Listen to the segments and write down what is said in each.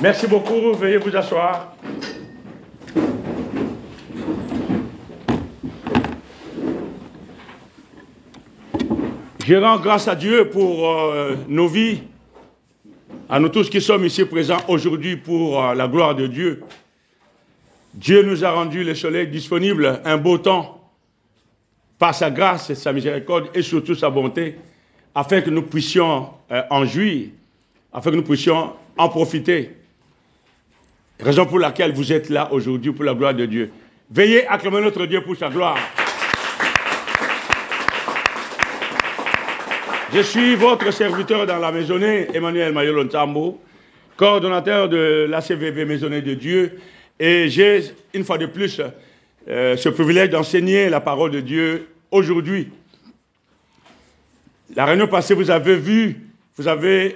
Merci beaucoup, veuillez vous asseoir. Je rends grâce à Dieu pour nos vies, à nous tous qui sommes ici présents aujourd'hui pour la gloire de Dieu. Dieu nous a rendu le soleil disponible, un beau temps, par sa grâce, sa miséricorde et surtout sa bonté, afin que nous puissions en jouir, afin que nous puissions en profiter. Raison pour laquelle vous êtes là aujourd'hui pour la gloire de Dieu. Veillez à acclamer notre Dieu pour sa gloire. Je suis votre serviteur dans la maisonnée, Emmanuel Mayolontambo, coordonnateur de l'ACVV Maisonnée de Dieu. Et j'ai, une fois de plus, ce privilège d'enseigner la parole de Dieu aujourd'hui. La réunion passée, vous avez vu, vous avez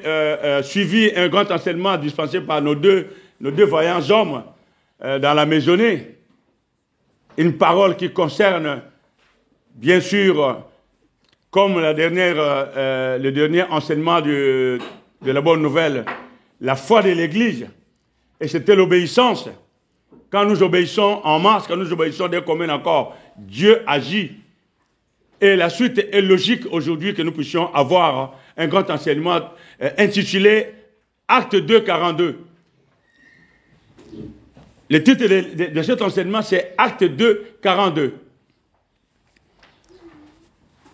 suivi un grand enseignement dispensé par nos deux vaillants hommes dans la maisonnée. Une parole qui concerne, bien sûr, comme le dernier enseignement de la bonne nouvelle, la foi de l'Église. Et c'était l'obéissance. Quand nous obéissons en masse, quand nous obéissons des communs encore, Dieu agit. Et la suite est logique aujourd'hui que nous puissions avoir un grand enseignement intitulé Acte 2, 42. Le titre de cet enseignement, c'est Acte 2, 42.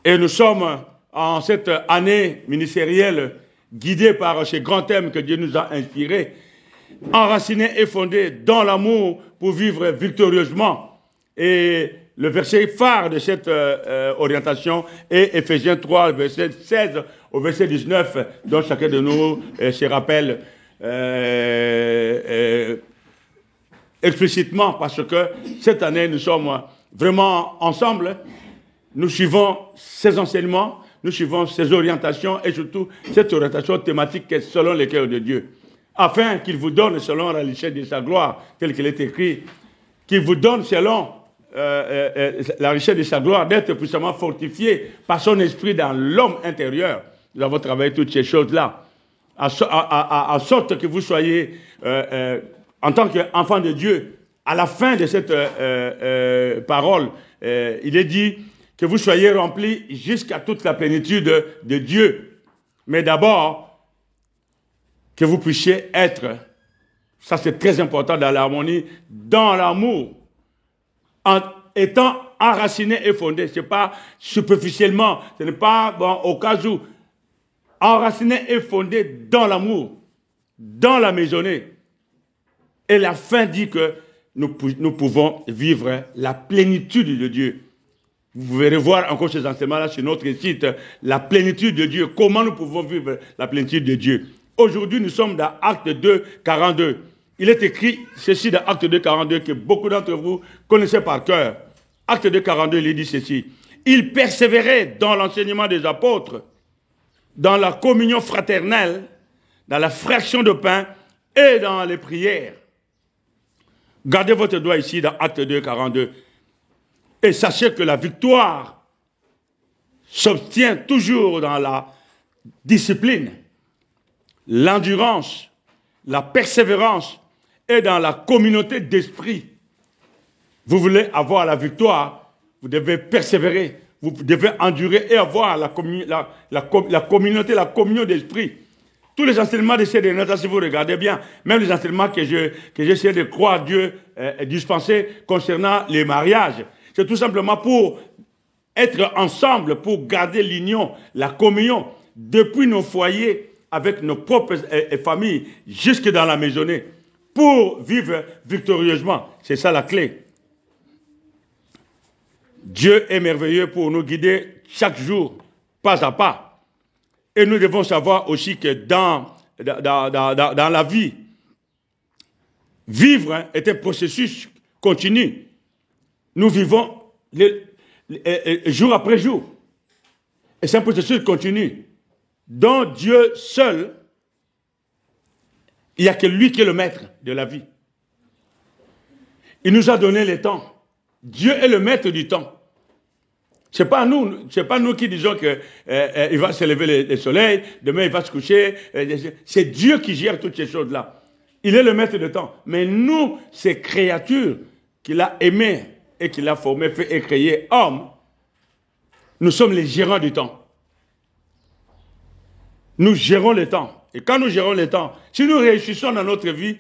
Et nous sommes en cette année ministérielle guidés par ces grands thèmes que Dieu nous a inspirés, enracinés et fondés dans l'amour pour vivre victorieusement. Et le verset phare de cette orientation est Éphésiens 3, verset 16 au verset 19, dont chacun de nous se rappelle explicitement, parce que cette année, nous sommes vraiment ensemble. Nous suivons ces enseignements, nous suivons ces orientations et surtout cette orientation thématique qui est selon le cœur de Dieu. Afin qu'il vous donne selon la richesse de sa gloire, tel qu'il est écrit, qu'il vous donne selon la richesse de sa gloire, d'être puissamment fortifié par son esprit dans l'homme intérieur. Nous avons travaillé toutes ces choses-là, en sorte que vous soyez, en tant qu'enfant de Dieu, à la fin de cette parole, il est dit que vous soyez remplis jusqu'à toute la plénitude de Dieu. Mais d'abord, que vous puissiez être, ça c'est très important dans l'harmonie, dans l'amour, en étant enraciné et fondé. Ce n'est pas superficiellement, ce n'est pas bon, au cas où, enraciné et fondé dans l'amour, dans la maisonnée. Et la fin dit que nous pouvons vivre la plénitude de Dieu. Vous pouvez revoir encore ces enseignements-là sur notre site, la plénitude de Dieu. Comment nous pouvons vivre la plénitude de Dieu? Aujourd'hui, nous sommes dans Acte 2, 42. Il est écrit ceci dans Acte 2, 42 que beaucoup d'entre vous connaissez par cœur. Acte 2, 42, il est dit ceci. Il persévérait dans l'enseignement des apôtres, dans la communion fraternelle, dans la fraction de pain et dans les prières. Gardez votre doigt ici dans Acte 2, 42. Et sachez que la victoire s'obtient toujours dans la discipline, l'endurance, la persévérance et dans la communauté d'esprit. Vous voulez avoir la victoire, vous devez persévérer, vous devez endurer et avoir la communauté, la communion d'esprit. Tous les enseignements de ces derniers temps, si vous regardez bien, même les enseignements que j'essaie de croire Dieu dispenser concernant les mariages, c'est tout simplement pour être ensemble, pour garder l'union, la communion, depuis nos foyers, avec nos propres familles, jusque dans la maisonnée, pour vivre victorieusement. C'est ça la clé. Dieu est merveilleux pour nous guider chaque jour, pas à pas. Et nous devons savoir aussi que dans la vie, vivre est un processus continu. Nous vivons jour après jour. Et c'est un processus continu. Dont Dieu seul, il n'y a que lui qui est le maître de la vie. Il nous a donné le temps. Dieu est le maître du temps. Ce n'est pas nous qui disons qu'il va se lever le soleil, demain il va se coucher. C'est Dieu qui gère toutes ces choses-là. Il est le maître du temps. Mais nous, ces créatures qu'il a aimées et qu'il a formées, fait et créées hommes, nous sommes les gérants du temps. Nous gérons le temps. Et quand nous gérons le temps, si nous réussissons dans notre vie,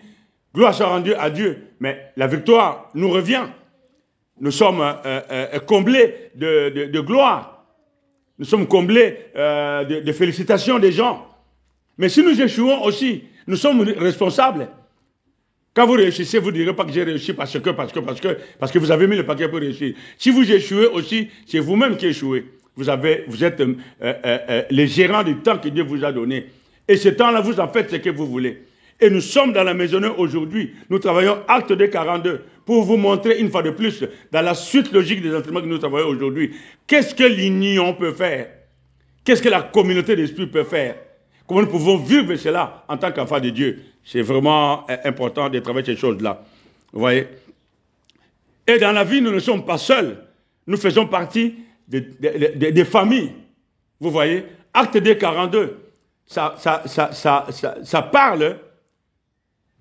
gloire soit rendue à Dieu. Mais la victoire nous revient. Nous sommes comblés de gloire. Nous sommes comblés de félicitations des gens. Mais si nous échouons aussi, nous sommes responsables. Quand vous réussissez, vous ne direz pas que j'ai réussi parce que vous avez mis le paquet pour réussir. Si vous échouez aussi, c'est vous-même qui échouez. Vous êtes les gérants du temps que Dieu vous a donné. Et ce temps-là, vous en faites ce que vous voulez. Et nous sommes dans la maisonnée aujourd'hui. Nous travaillons acte de 42 pour vous montrer une fois de plus, dans la suite logique des enseignements que nous travaillons aujourd'hui, qu'est-ce que l'union peut faire? Qu'est-ce que la communauté d'esprit peut faire? Comment nous pouvons vivre cela en tant qu'enfants de Dieu? C'est vraiment important de travailler ces choses-là. Vous voyez? Et dans la vie, nous ne sommes pas seuls. Nous faisons partie des familles. Vous voyez? Acte 2, 42. Ça parle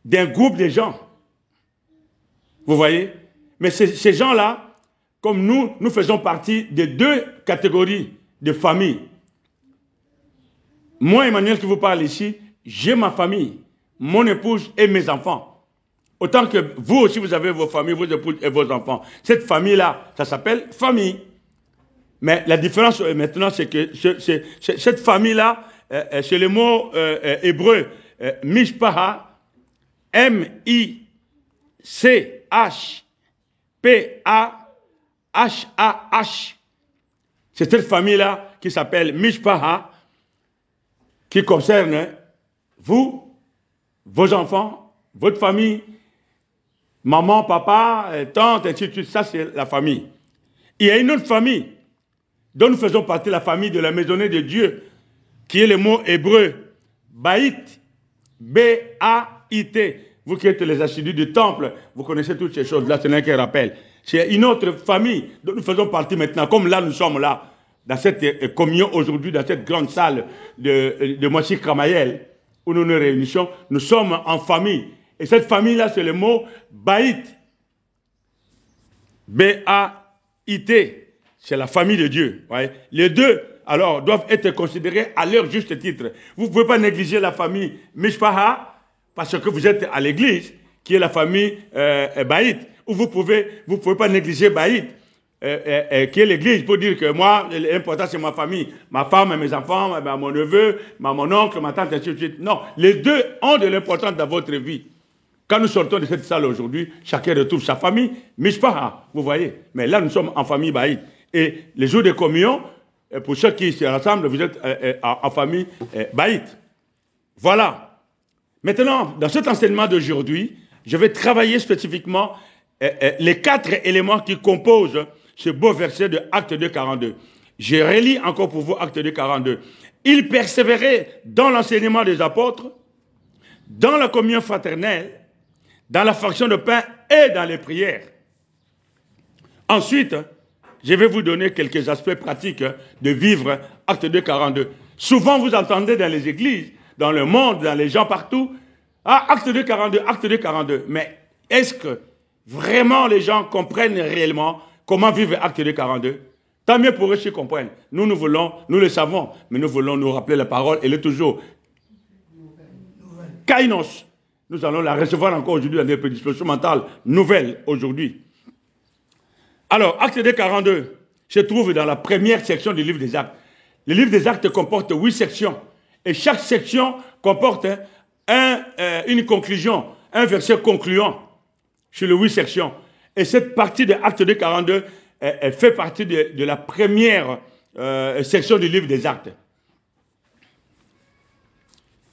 d'un groupe de gens. Vous voyez? Mais ces gens-là, comme nous faisons partie de deux catégories de familles. Moi, Emmanuel, qui vous parle ici, j'ai ma famille, mon épouse et mes enfants. Autant que vous aussi, vous avez vos familles, vos épouses et vos enfants. Cette famille-là, ça s'appelle famille. Mais la différence maintenant, c'est que cette famille-là, c'est le mot hébreu, mishpaha, M-I-C-H-P-A-H-A-H. C'est cette famille-là qui s'appelle mishpaha, qui concerne vous, vos enfants, votre famille, maman, papa, tante, ainsi de suite. Ça, c'est la famille. Il y a une autre famille dont nous faisons partie, la famille de la maisonnée de Dieu, qui est le mot hébreu, Baït, B-A-I-T. Vous qui êtes les assidus du temple, vous connaissez toutes ces choses-là, ce n'est qu'un rappel. C'est une autre famille dont nous faisons partie maintenant, comme là, nous sommes là, dans cette communion aujourd'hui, dans cette grande salle de Moissi Kramayel, où nous nous réunissons, nous sommes en famille. Et cette famille-là, c'est le mot Baït. B-A-I-T. C'est la famille de Dieu. Ouais. Les deux, alors, doivent être considérés à leur juste titre. Vous ne pouvez pas négliger la famille Mishpaha, parce que vous êtes à l'église, qui est la famille Baït. Ou vous ne pouvez pas négliger Baït, qui est l'église, pour dire que moi, l'important c'est ma famille, ma femme, mes enfants, mon neveu, mon oncle, ma tante, ainsi de suite. Non, les deux ont de l'importance dans votre vie. Quand nous sortons de cette salle aujourd'hui, chacun retrouve sa famille, Mishpaha, vous voyez. Mais là, nous sommes en famille Baït. Et les jours de communion, pour ceux qui se rassemblent, vous êtes en famille Baït. Voilà. Maintenant, dans cet enseignement d'aujourd'hui, je vais travailler spécifiquement les 4 éléments qui composent ce beau verset de Acte 2, 42. Je relis encore pour vous Acte 2, 42. Il persévérait dans l'enseignement des apôtres, dans la communion fraternelle, dans la fraction de pain et dans les prières. Ensuite, je vais vous donner quelques aspects pratiques de vivre Acte 2, 42. Souvent, vous entendez dans les églises, dans le monde, dans les gens partout, ah, Acte 2, 42, Acte 2, 42. Mais est-ce que vraiment les gens comprennent réellement comment vivre Acte 2, 42? Tant mieux pour eux s'ils comprennent. Nous le savons, mais nous voulons nous rappeler la parole. Elle est toujours Kainos. Nous allons la recevoir encore aujourd'hui dans des prédispositions mentales nouvelles aujourd'hui. Alors, Acte 2, 42 se trouve dans la première section du livre des Actes. Le livre des Actes comporte 8 sections. Et chaque section comporte une conclusion, un verset concluant sur les 8 sections. Et cette partie de Acte 2, 42 elle fait partie de la première section du livre des Actes.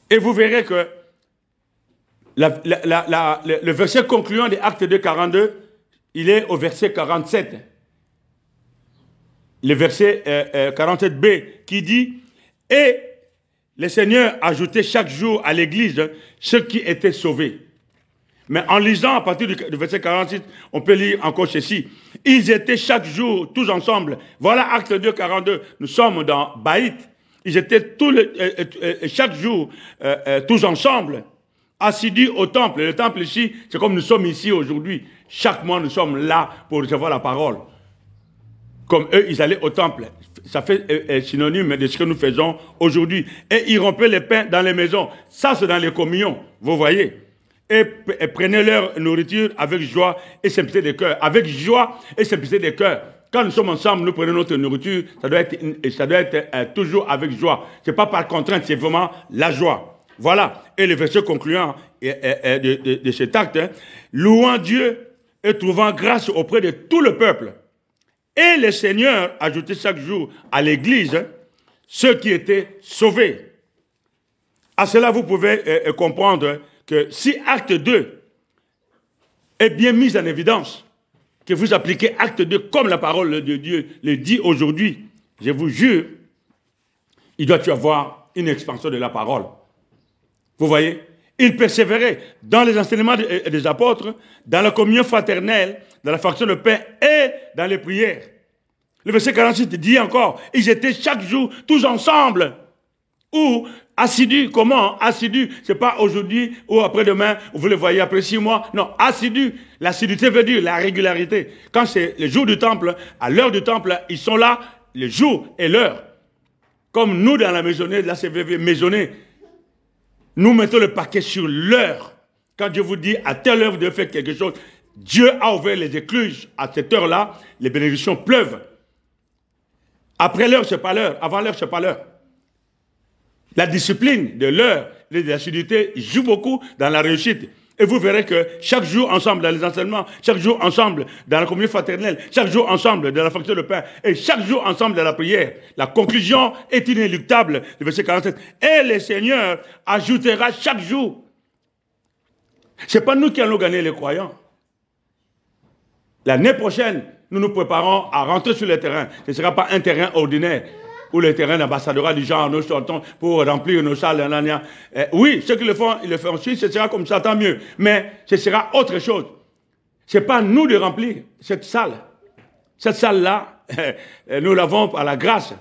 Et vous verrez que le verset concluant de Acte 2, 42, il est au verset 47. Le verset 47b qui dit « Et le Seigneur ajoutait chaque jour à l'Église ceux qui étaient sauvés. » Mais en lisant à partir du verset 46, on peut lire encore ceci. Ils étaient chaque jour tous ensemble. Voilà Acte 2, 42. Nous sommes dans Baït. Ils étaient chaque jour tous ensemble assidus au temple. Le temple ici, c'est comme nous sommes ici aujourd'hui. Chaque mois, nous sommes là pour recevoir la parole. Comme eux, ils allaient au temple. Ça fait synonyme de ce que nous faisons aujourd'hui. Et ils rompaient les pains dans les maisons. Ça, c'est dans les communions, vous voyez. Et prenaient leur nourriture avec joie et simplicité de cœur. Avec joie et simplicité de cœur. Quand nous sommes ensemble, nous prenons notre nourriture, ça doit être toujours avec joie. Ce n'est pas par contrainte, c'est vraiment la joie. Voilà. Et le verset concluant de cet acte, hein, louant Dieu et trouvant grâce auprès de tout le peuple. Et le Seigneur ajoutait chaque jour à l'Église ceux qui étaient sauvés. À cela, vous pouvez comprendre que si acte 2 est bien mis en évidence, que vous appliquez acte 2 comme la parole de Dieu le dit aujourd'hui, je vous jure, il doit y avoir une expansion de la parole. Vous voyez? Il persévérait dans les enseignements des apôtres, dans la communion fraternelle, dans la fraction de pain et dans les prières. Le verset 46 dit encore, ils étaient chaque jour tous ensemble. Ou assidus, comment? Assidus, c'est pas aujourd'hui ou après-demain, vous le voyez après 6 mois. Non, assidus. L'assiduité veut dire la régularité. Quand c'est le jour du temple, à l'heure du temple, ils sont là, le jour et l'heure. Comme nous dans la maisonnée de la CVV, maisonnée, nous mettons le paquet sur l'heure. Quand Dieu vous dit à telle heure vous devez faire quelque chose, Dieu a ouvert les écluses à cette heure-là, les bénédictions pleuvent. Après l'heure, c'est pas l'heure. Avant l'heure, c'est pas l'heure. La discipline de l'heure, de l'assiduité joue beaucoup dans la réussite. Et vous verrez que chaque jour ensemble dans les enseignements, chaque jour ensemble dans la communion fraternelle, chaque jour ensemble dans la fraction de pain, et chaque jour ensemble dans la prière. La conclusion est inéluctable. Le verset 47. Et le Seigneur ajoutera chaque jour. Ce n'est pas nous qui allons gagner les croyants. L'année prochaine, nous nous préparons à rentrer sur le terrain. Ce ne sera pas un terrain ordinaire ou le terrain d'ambassadeur du genre, nous sortons pour remplir nos salles. Oui, ceux qui le font, ils le font ensuite, ce sera comme ça, tant mieux. Mais ce sera autre chose. Ce n'est pas nous de remplir cette salle. Cette salle-là, nous l'avons par la grâce.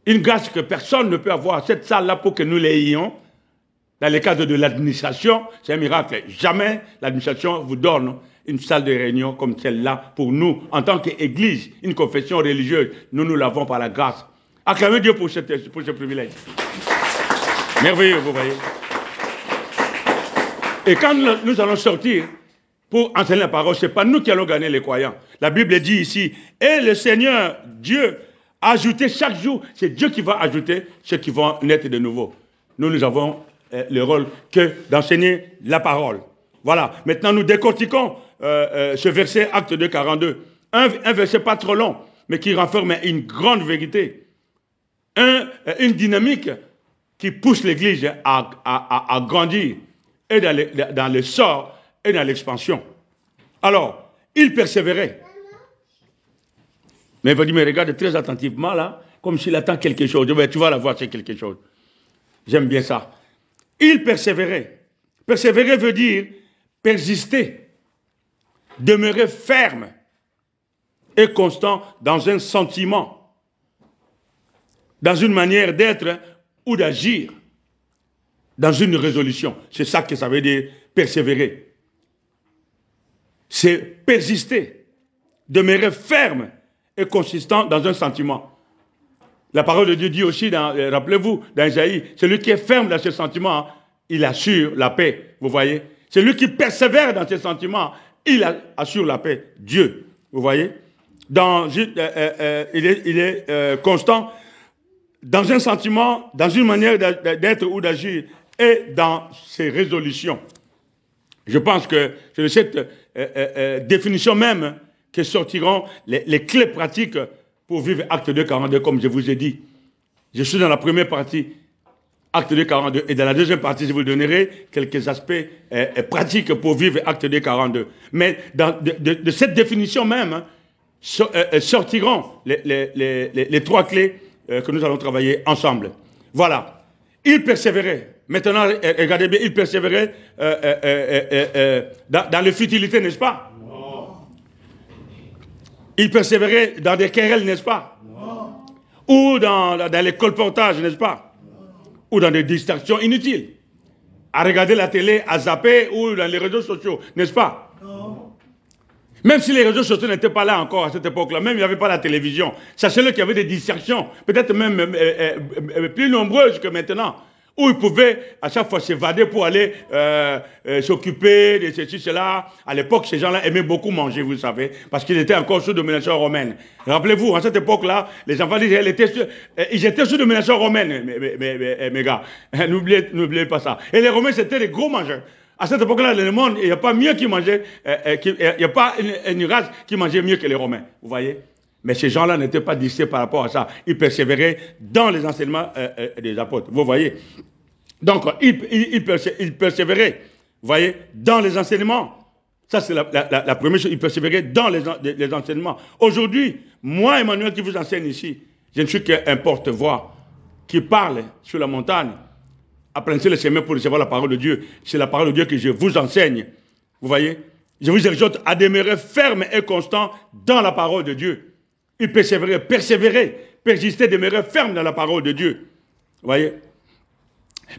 Une grâce que personne ne peut avoir. Cette salle-là, pour que nous l'ayons, dans le cadre de l'administration, c'est un miracle. Jamais l'administration vous donne une salle de réunion comme celle-là pour nous, en tant qu'Église, une confession religieuse. Nous l'avons par la grâce. Acclamez Dieu pour ce privilège. Merveilleux, vous voyez. Et quand nous allons sortir pour enseigner la parole, ce n'est pas nous qui allons gagner les croyants. La Bible dit ici, et le Seigneur, Dieu, a ajouté chaque jour, c'est Dieu qui va ajouter ceux qui vont naître de nouveau. Nous avons le rôle que d'enseigner la parole. Voilà, maintenant nous décortiquons ce verset, acte 2, 42. Un verset pas trop long, mais qui renferme une grande vérité. Une dynamique qui pousse l'Église à grandir, et dans le sort et dans l'expansion. Alors, il persévérait. Mais il me regarde très attentivement là, comme s'il attend quelque chose. Tu vas la voir, c'est quelque chose. J'aime bien ça. Il persévérait. Persévérer veut dire persister, demeurer ferme et constant dans un sentiment, dans une manière d'être ou d'agir, dans une résolution. C'est ça que ça veut dire persévérer. C'est persister, demeurer ferme et consistant dans un sentiment. La parole de Dieu dit aussi, rappelez-vous, dans Isaïe, celui qui est ferme dans ce sentiment, il assure la paix. Vous voyez? Celui qui persévère dans ses sentiments, il assure la paix. Dieu. Vous voyez? Il est constant dans un sentiment, dans une manière d'être ou d'agir et dans ses résolutions. Je pense que c'est de cette définition même que sortiront les clés pratiques pour vivre acte 2, 42, comme je vous ai dit. Je suis dans la première partie, acte 2, 42, et dans la deuxième partie, je vous donnerai quelques aspects pratiques pour vivre acte 2, 42. Mais de cette définition même, sortiront les trois clés que nous allons travailler ensemble. Voilà. Il persévérait. Maintenant, regardez bien, il persévérait dans les futilités, n'est-ce pas? Il persévérait dans des querelles, n'est-ce pas? Non. Ou dans les colportages, n'est-ce pas? Ou dans des distractions inutiles. à regarder la télé, à zapper ou dans les réseaux sociaux, n'est-ce pas? Non. Même si les réseaux sociaux n'étaient pas là encore à cette époque-là, même il n'y avait pas la télévision, sachez-le qu'il y avait des distractions, peut-être même plus nombreuses que maintenant, où ils pouvaient à chaque fois s'évader pour aller s'occuper de ceci, cela. À l'époque, ces gens-là aimaient beaucoup manger, vous savez, parce qu'ils étaient encore sous domination romaine. Rappelez-vous, à cette époque-là, les enfants d'Israël ils étaient sous domination romaine, mes gars. N'oubliez pas ça. Et les Romains, c'était des gros mangeurs. À cette époque-là, dans le monde, il n'y a pas mieux qui mangeait, il n'y a pas une race qui mangeait mieux que les Romains. Vous voyez? Mais ces gens-là n'étaient pas dissipés par rapport à ça. Ils persévéraient dans les enseignements des apôtres. Vous voyez? Donc, ils persévéraient, vous voyez, dans les enseignements. Ça, c'est la première chose. Ils persévéraient dans les enseignements. Aujourd'hui, moi, Emmanuel, qui vous enseigne ici, je ne suis qu'un porte-voix qui parle sur la montagne. Apprenez le chemin pour recevoir la parole de Dieu. C'est la parole de Dieu que je vous enseigne. Vous voyez? Je vous exhorte à demeurer ferme et constant dans la parole de Dieu. Il persévérer, persister, demeurer ferme dans la parole de Dieu. Vous voyez?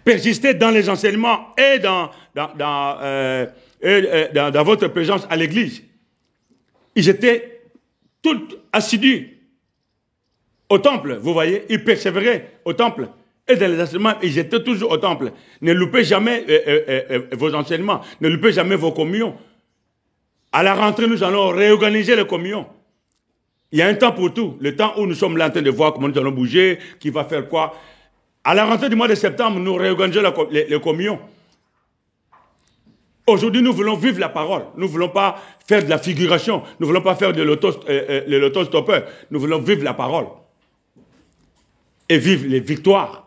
Persister dans les enseignements et dans votre présence à l'église. Ils étaient tous assidus au temple, vous voyez? Ils persévéraient au temple. Et dans les enseignements, ils étaient toujours au temple. Ne loupez jamais vos enseignements. Ne loupez jamais vos communions. À la rentrée, nous allons réorganiser les communions. Il y a un temps pour tout. Le temps où nous sommes là en train de voir comment nous allons bouger, qui va faire quoi. À la rentrée du mois de septembre, nous réorganisons les communions. Aujourd'hui, nous voulons vivre la parole. Nous ne voulons pas faire de la figuration. Nous ne voulons pas faire de l'autostoppeur. Nous voulons vivre la parole. Et vivre les victoires.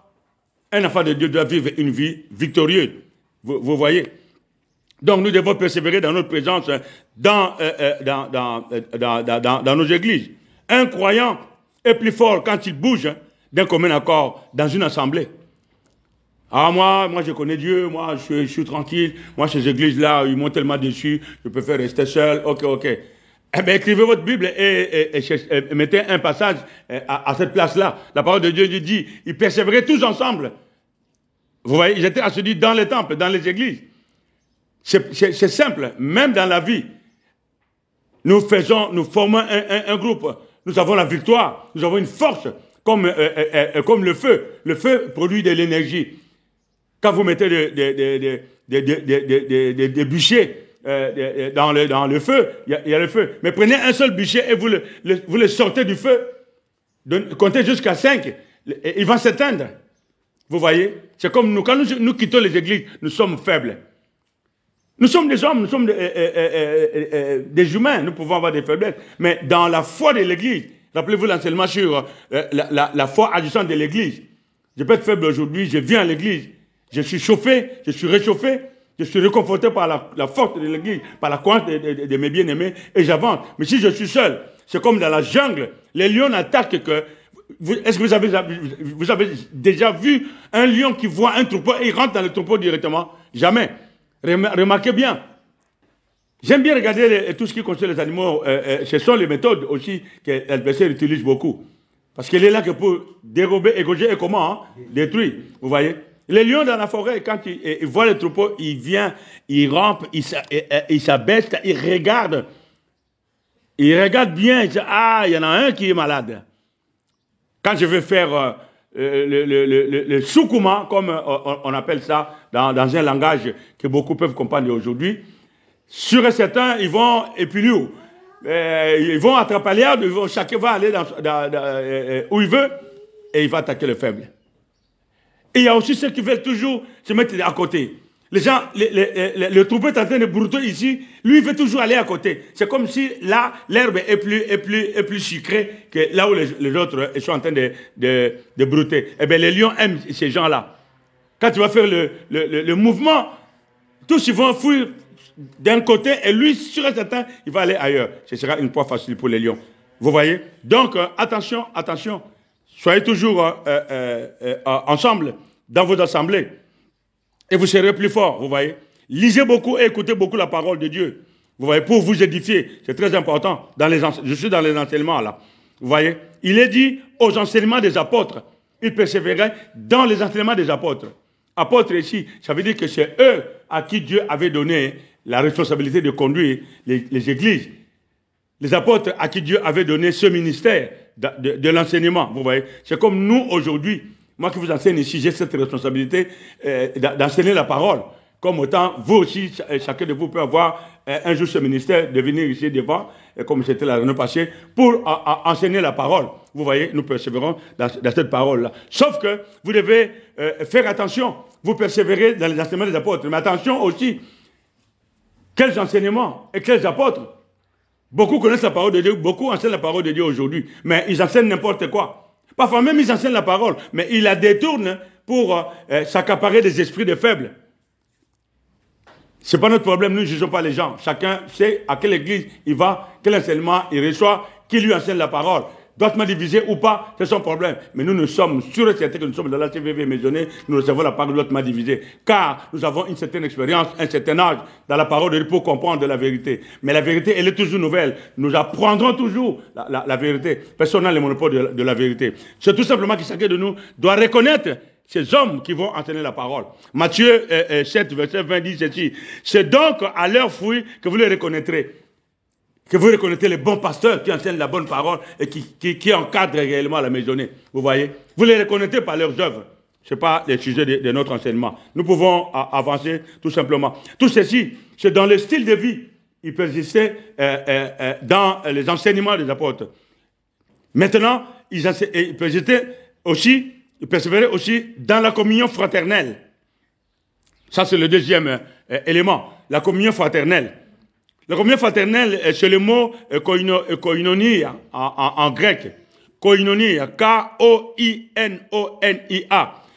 Un enfant de Dieu doit vivre une vie victorieuse. Vous voyez? Donc, nous devons persévérer dans notre présence dans nos églises. Un croyant est plus fort quand il bouge d'un commun accord dans une assemblée. Ah, moi, je connais Dieu, moi, je suis tranquille. Moi, ces églises-là, ils m'ont tellement déçu, je préfère rester seul. Ok. Eh bien, écrivez votre Bible et mettez un passage à cette place-là. La parole de Dieu dit, ils persévéraient tous ensemble. Vous voyez, ils étaient assidus dans les temples, dans les églises. C'est simple, même dans la vie. Nous formons un groupe. Nous avons la victoire, nous avons une force, comme le feu. Le feu produit de l'énergie. Quand vous mettez des bûchers dans le feu, il y a le feu. Mais prenez un seul bûcher et vous le sortez du feu. Comptez jusqu'à 5. Il va s'éteindre. Vous voyez? C'est comme nous. Quand nous quittons les églises, nous sommes faibles. Nous sommes des hommes, nous sommes des humains. Nous pouvons avoir des faiblesses. Mais dans la foi de l'église, rappelez-vous l'enseignement sur la foi agissante de l'église. Je peux être faible aujourd'hui, je viens à l'église. Je suis chauffé, je suis réchauffé, je suis réconforté par la force de l'église, par la croyance de mes bien-aimés, et j'avance. Mais si je suis seul, c'est comme dans la jungle. Les lions n'attaquent que... Est-ce que vous avez déjà vu un lion qui voit un troupeau et il rentre dans le troupeau directement? Jamais. Remarquez bien. J'aime bien regarder tout ce qui concerne les animaux. Ce sont les méthodes aussi que l'adversaire utilise beaucoup. Parce qu'il est là que pour dérober, égorger et comment détruire. Vous voyez? Les lions dans la forêt, quand ils voient le troupeau, ils viennent, ils rampent, ils s'abaissent, ils regardent. Ils regardent bien, ils disent, ah, il y en a un qui est malade. Quand je vais faire le soukouma, comme on appelle ça, dans un langage que beaucoup peuvent comprendre aujourd'hui, sur certains, ils vont épiler. Ils vont attraper l'herbe, chacun va aller où il veut, et il va attaquer le faible. Et il y a aussi ceux qui veulent toujours se mettre à côté. Les gens, le troupeau est en train de brouter ici, lui il veut toujours aller à côté. C'est comme si là, l'herbe est plus sucrée que là où les autres sont en train de brouter. Eh bien, les lions aiment ces gens-là. Quand tu vas faire le mouvement, tous ils vont fuir d'un côté et lui, sur un certain, il va aller ailleurs. Ce sera une proie facile pour les lions. Vous voyez? Donc, attention. Soyez toujours ensemble dans vos assemblées. Et vous serez plus fort, vous voyez. Lisez beaucoup et écoutez beaucoup la parole de Dieu. Vous voyez, pour vous édifier. C'est très important. Je suis dans les enseignements là. Vous voyez. Il est dit aux enseignements des apôtres. Ils persévéraient dans les enseignements des apôtres. Apôtres ici, ça veut dire que c'est eux à qui Dieu avait donné la responsabilité de conduire les églises. Les apôtres à qui Dieu avait donné ce ministère de l'enseignement. Vous voyez, c'est comme nous aujourd'hui. Moi qui vous enseigne ici, j'ai cette responsabilité d'enseigner la parole. Comme autant, vous aussi, chacun de vous peut avoir un jour ce ministère de venir ici devant, comme c'était l'année passée, pour enseigner la parole. Vous voyez, nous persévérons dans cette parole-là. Sauf que vous devez faire attention. Vous persévérez dans les enseignements des apôtres. Mais attention aussi, quels enseignements et quels apôtres. Beaucoup connaissent la parole de Dieu, beaucoup enseignent la parole de Dieu aujourd'hui, mais ils enseignent n'importe quoi. Parfois même ils enseignent la parole, mais ils la détournent pour s'accaparer des esprits de faibles. Ce n'est pas notre problème, nous ne jugeons pas les gens. Chacun sait à quelle église il va, quel enseignement il reçoit, qui lui enseigne la parole. Doit-on diviser ou pas, c'est son problème. Mais nous sommes sûrs et certains que nous sommes dans la CVV maisonnée, nous recevons la parole doit-on diviser. Car nous avons une certaine expérience, un certain âge dans la parole de Dieu pour comprendre la vérité. Mais la vérité, elle est toujours nouvelle. Nous apprendrons toujours la vérité. Personne n'a le monopole de la vérité. C'est tout simplement que chacun de nous doit reconnaître ces hommes qui vont enseigner la parole. Matthieu 7, verset 20 dit ceci. C'est donc à leurs fruits que vous les reconnaîtrez. Que vous reconnaîtrez les bons pasteurs qui enseignent la bonne parole et qui encadrent réellement la maisonnée. Vous voyez? Vous les reconnaîtrez par leurs œuvres. Ce n'est pas le sujet de notre enseignement. Nous pouvons avancer tout simplement. Tout ceci, c'est dans le style de vie. Il persistait dans les enseignements des apôtres. Maintenant, il persistait aussi. Il persévérait aussi dans la communion fraternelle. Ça, c'est le deuxième élément. La communion fraternelle. La communion fraternelle, c'est le mot koinonia en grec. Koinonia, K-O-I-N-O-N-I-A.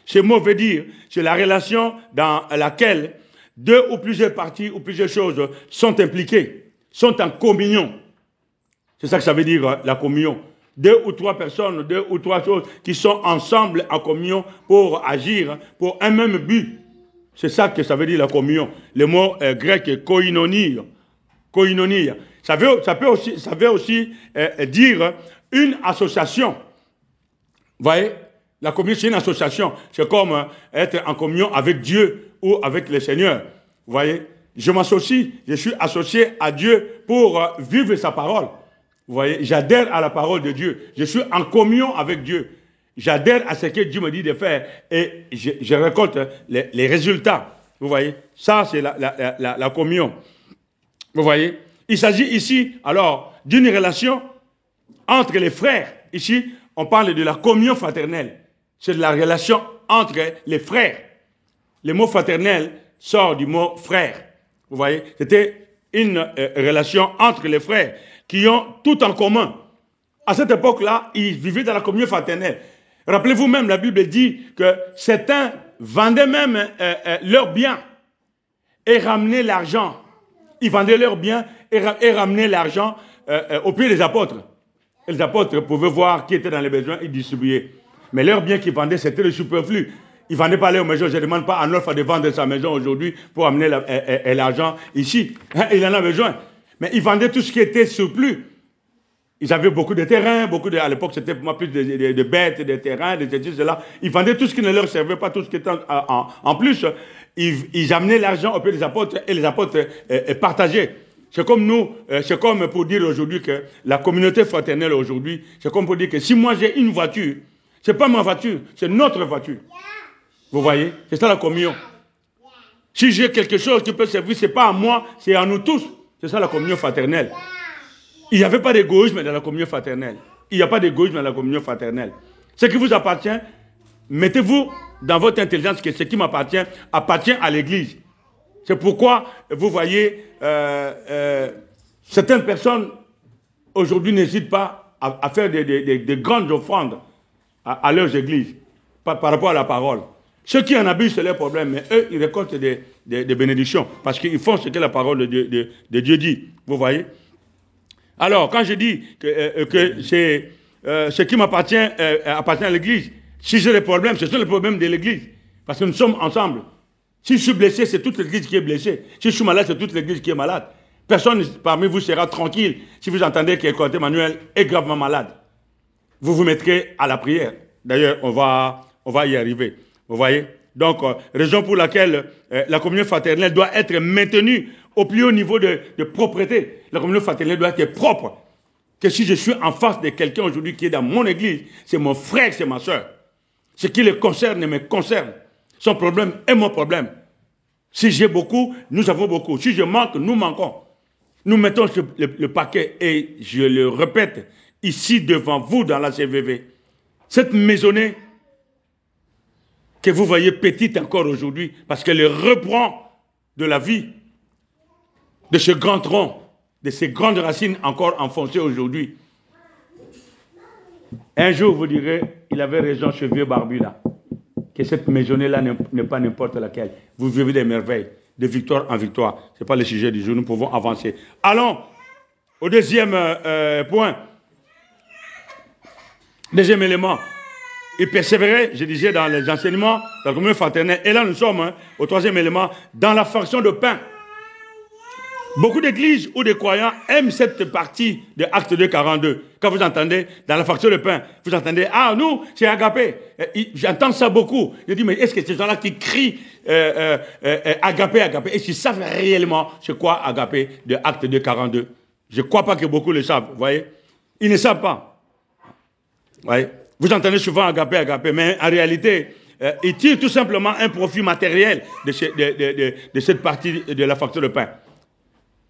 Ce mot veut dire, c'est la relation dans laquelle deux ou plusieurs parties ou plusieurs choses sont impliquées, sont en communion. C'est ça que ça veut dire, la communion. Deux ou trois personnes, deux ou trois choses qui sont ensemble en communion pour agir pour un même but. C'est ça que ça veut dire la communion. Le mot grec est koinonia. Koinonia. Ça veut aussi dire une association. Vous voyez? La communion, c'est une association. C'est comme être en communion avec Dieu ou avec le Seigneur. Vous voyez? Je m'associe, je suis associé à Dieu pour vivre sa parole. Vous voyez, j'adhère à la parole de Dieu. Je suis en communion avec Dieu. J'adhère à ce que Dieu me dit de faire et je récolte les résultats. Vous voyez, ça c'est la communion. Vous voyez, il s'agit ici alors d'une relation entre les frères. Ici, on parle de la communion fraternelle. C'est de la relation entre les frères. Le mot fraternel sort du mot frère. Vous voyez, c'était une relation entre les frères qui ont tout en commun. À cette époque-là, ils vivaient dans la communion fraternelle. Rappelez-vous même, la Bible dit que certains vendaient même leurs biens et ramenaient l'argent. Ils vendaient leurs biens et ramenaient l'argent au pied des apôtres. Et les apôtres pouvaient voir qui était dans les besoins et distribuer. Mais leurs biens qu'ils vendaient, c'était le superflu. Ils ne vendaient pas leur maison. Je ne demande pas à Nolf de vendre sa maison aujourd'hui pour amener l'argent ici. Il en a besoin. Mais ils vendaient tout ce qui était surplus. Ils avaient beaucoup de terrains, à l'époque c'était plus de bêtes, de terrains, de ceci, cela. Ils vendaient tout ce qui ne leur servait pas, tout ce qui était en plus. Ils amenaient l'argent auprès des apôtres et les apôtres partageaient. C'est comme nous, c'est comme pour dire aujourd'hui que la communauté fraternelle aujourd'hui, c'est comme pour dire que si moi j'ai une voiture, ce n'est pas ma voiture, c'est notre voiture. Vous voyez? C'est ça la communion. Si j'ai quelque chose qui peut servir, ce n'est pas à moi, c'est à nous tous. C'est ça la communion fraternelle. Il n'y avait pas d'égoïsme dans la communion fraternelle. Il n'y a pas d'égoïsme dans la communion fraternelle. Ce qui vous appartient, mettez-vous dans votre intelligence que ce qui m'appartient appartient à l'Église. C'est pourquoi, vous voyez, certaines personnes aujourd'hui n'hésitent pas à faire des grandes offrandes à leurs églises par rapport à la parole. Ceux qui en abusent, c'est leur problème, mais eux, ils récoltent des bénédictions parce qu'ils font ce que la parole de Dieu dit. Vous voyez? Alors, quand je dis que c'est ce qui m'appartient appartient à l'Église, si j'ai des problèmes, ce sont les problèmes de l'Église. Parce que nous sommes ensemble. Si je suis blessé, c'est toute l'Église qui est blessée. Si je suis malade, c'est toute l'Église qui est malade. Personne parmi vous sera tranquille si vous entendez que Côté Emmanuel est gravement malade. Vous vous mettrez à la prière. D'ailleurs, on va y arriver. Vous voyez? Donc, raison pour laquelle la communion fraternelle doit être maintenue au plus haut niveau de propreté. La communion fraternelle doit être propre. Que si je suis en face de quelqu'un aujourd'hui qui est dans mon église, c'est mon frère, c'est ma soeur. Ce qui le concerne me concerne. Son problème est mon problème. Si j'ai beaucoup, nous avons beaucoup. Si je manque, nous manquons. Nous mettons le paquet et je le répète ici devant vous dans la CVV. Cette maisonnée que vous voyez petite encore aujourd'hui parce qu'elle reprend de la vie de ce grand tronc, de ces grandes racines encore enfoncées aujourd'hui. Un jour, vous direz, il avait raison ce vieux barbu là. Que cette maisonnée-là n'est pas n'importe laquelle. Vous vivez des merveilles, de victoire en victoire. Ce n'est pas le sujet du jour, nous pouvons avancer. Allons au deuxième point. Deuxième élément. Il persévérait, je disais, dans les enseignements, dans la communion fraternelle. Et là, nous sommes au troisième élément, dans la fraction de pain. Beaucoup d'églises ou des croyants aiment cette partie de Acte 2, 42. Quand vous entendez, dans la fraction de pain, vous entendez, ah, nous, c'est agapé. J'entends ça beaucoup. Je dis, mais est-ce que ces gens-là qui crient agapé, agapé, est-ce qu'ils savent réellement c'est quoi agapé de Acte 2, 42? Je ne crois pas que beaucoup le savent, vous voyez. Ils ne savent pas. Vous voyez. Vous entendez souvent agapé, agapé, mais en réalité, ils tirent tout simplement un profit matériel de cette partie de la fraction de pain.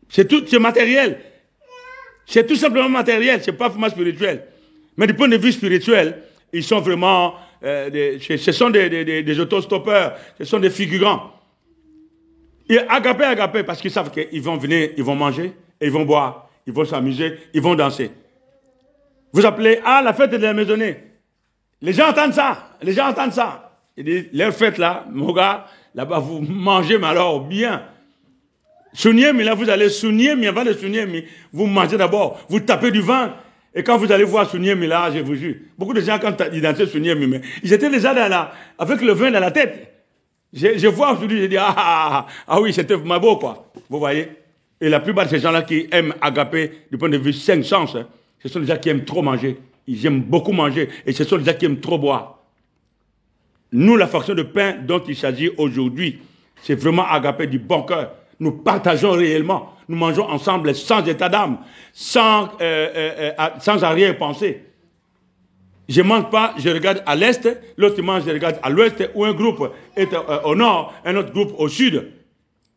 C'est matériel. C'est tout simplement matériel, c'est pas vraiment spirituel. Mais du point de vue spirituel, ils sont vraiment, ce sont des autostoppeurs, ce sont des figurants. Et agapé, parce qu'ils savent qu'ils vont venir, ils vont manger, et ils vont boire, ils vont s'amuser, ils vont danser. Vous appelez, ah, la fête de la maisonnée. Les gens entendent ça, les gens entendent ça. Ils disent, leur fête là, mon gars, là-bas, vous mangez, mais alors bien. Souniemi, là, vous allez Souniemi, avant de Souniemi, vous mangez d'abord, vous tapez du vin, et quand vous allez voir Souniemi, là, je vous jure, beaucoup de gens, quand ils dansaient Souniemi, mais ils étaient déjà avec le vin dans la tête. Je vois aujourd'hui, je dis, ah oui, c'était ma beau, quoi. Vous voyez? Et la plupart de ces gens-là qui aiment agapé, du point de vue 5 sens, ce sont des gens qui aiment trop manger. Ils aiment beaucoup manger, et ce sont des gens qui aiment trop boire. Nous, la fraction de pain dont il s'agit aujourd'hui, c'est vraiment agapé du bon cœur. Nous partageons réellement. Nous mangeons ensemble sans état d'âme, sans arrière-pensée. Je ne mange pas, je regarde à l'est, l'autre mange, je regarde à l'ouest, ou un groupe est au nord, un autre groupe au sud.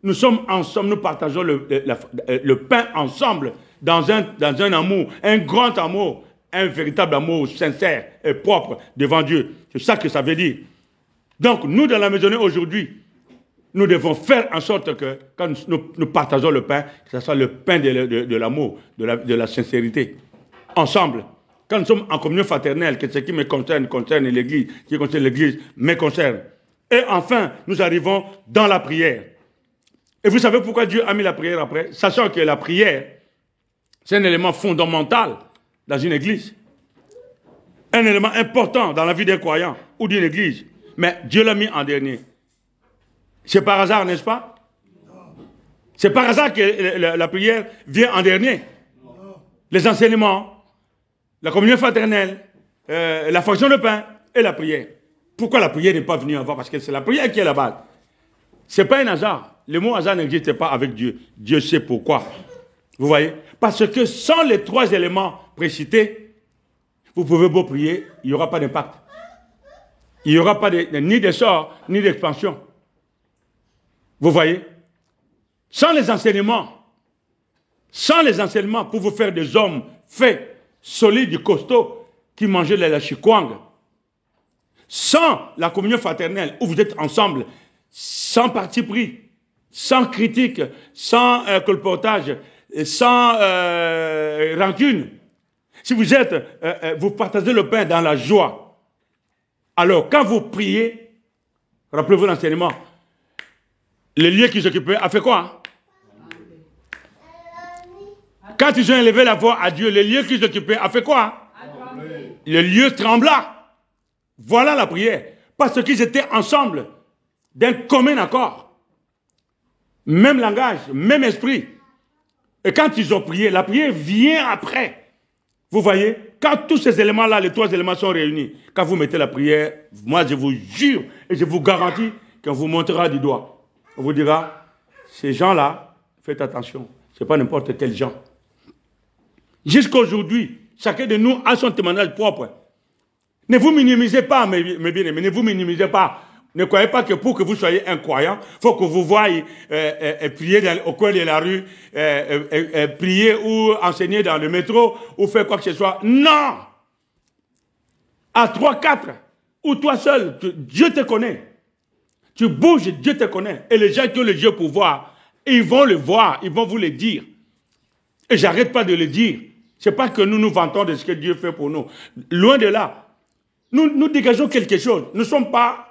Nous sommes ensemble, nous partageons le pain ensemble dans un amour, un grand amour, un véritable amour sincère et propre devant Dieu. C'est ça que ça veut dire. Donc, nous, dans la maisonnée aujourd'hui, nous devons faire en sorte que, quand nous partageons le pain, que ce soit le pain de l'amour, de la sincérité. Ensemble, quand nous sommes en communion fraternelle, que ce qui me concerne l'Église, qui concerne l'Église, me concerne. Et enfin, nous arrivons dans la prière. Et vous savez pourquoi Dieu a mis la prière après? Sachant que la prière, c'est un élément fondamental dans une Église. Un élément important dans la vie des croyants ou d'une Église. Mais Dieu l'a mis en dernier. C'est par hasard, n'est-ce pas? C'est par hasard que la prière vient en dernier. Les enseignements, la communion fraternelle, la fraction de pain et la prière. Pourquoi la prière n'est pas venue avant? Parce que c'est la prière qui est la base. Ce n'est pas un hasard. Le mot hasard n'existe pas avec Dieu. Dieu sait pourquoi. Vous voyez? Parce que sans les 3 éléments précités, vous pouvez beau prier, il n'y aura pas d'impact. Il n'y aura pas ni d'essor, ni d'expansion. Vous voyez? Sans les enseignements pour vous faire des hommes faits, solides, costauds, qui mangeaient la chikwang, sans la communion fraternelle, où vous êtes ensemble, sans parti pris, sans critique, sans colportage, sans rancune, si vous partagez le pain dans la joie, alors quand vous priez, rappelez-vous l'enseignement, le lieu qu'ils occupaient a fait quoi? Quand ils ont élevé la voix à Dieu, le lieu qu'ils occupaient a fait quoi? Le lieu trembla. Voilà la prière. Parce qu'ils étaient ensemble, d'un commun accord. Même langage, même esprit. Et quand ils ont prié, la prière vient après. Vous voyez? quand tous ces éléments-là, les 3 éléments sont réunis, quand vous mettez la prière, moi je vous jure et je vous garantis qu'on vous montrera du doigt. On vous dira, ces gens-là, faites attention, ce n'est pas n'importe quel gens. Jusqu'à aujourd'hui, chacun de nous a son témoignage propre. Ne vous minimisez pas, mes bien-aimés, ne vous minimisez pas. Ne croyez pas que pour que vous soyez un croyant, il faut que vous voyez prier au coin de la rue, prier ou enseigner dans le métro, ou faire quoi que ce soit. Non! À 3, 4, ou toi seul, Dieu te connaît. Tu bouges, Dieu te connaît. Et les gens qui ont le Dieu pour voir, ils vont le voir, ils vont vous le dire. Et j'arrête pas de le dire. Ce n'est pas que nous nous vantons de ce que Dieu fait pour nous. Loin de là. Nous dégageons quelque chose. Nous ne sommes pas